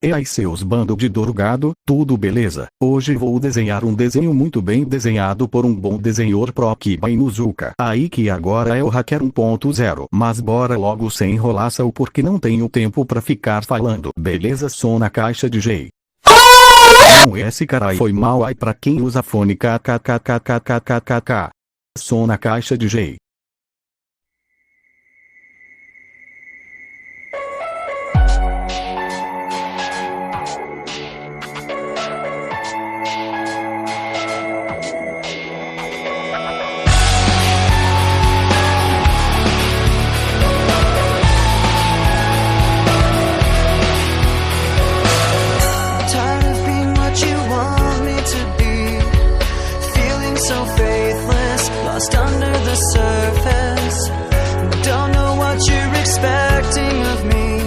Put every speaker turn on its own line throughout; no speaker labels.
E aí seus bando de drogado, tudo beleza? Hoje vou desenhar um desenho muito bem desenhado por um bom desenhor pro Akiba Inuzuka. Aí que agora é o Hacker 1.0. Mas bora logo sem enrolação porque não tenho tempo pra ficar falando. Beleza, som na caixa DJ. Não, esse carai foi mal aí pra quem usa fone kkkkkkkkk. Som na caixa DJ.
So faithless, lost under the surface. Don't know what you're expecting of me,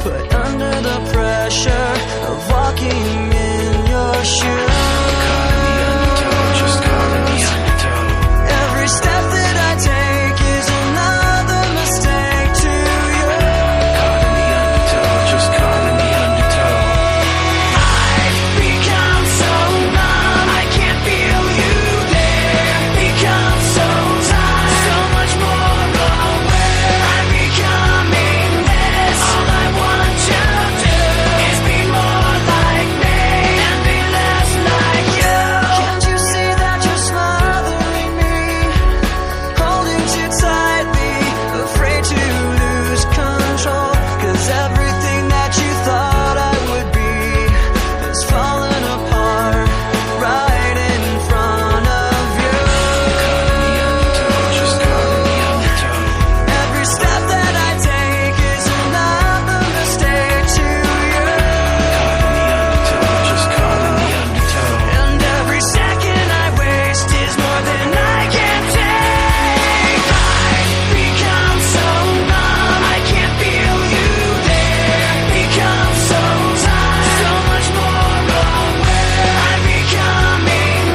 but under the pressure of walking in your shoes, caught in the undertow, just caught in the undertow. Every step that I take is another mistake to you. Caught in the undertow, just caught in the undertow. I've become so numb, I can't feel you.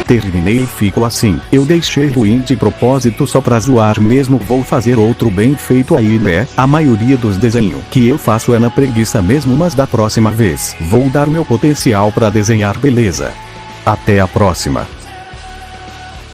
Terminei e ficou assim. Eu deixei ruim de propósito só pra zoar mesmo. Vou fazer outro bem feito aí, né? A maioria dos desenhos que eu faço é na preguiça mesmo, mas da próxima vez vou dar meu potencial pra desenhar, beleza? Até a próxima.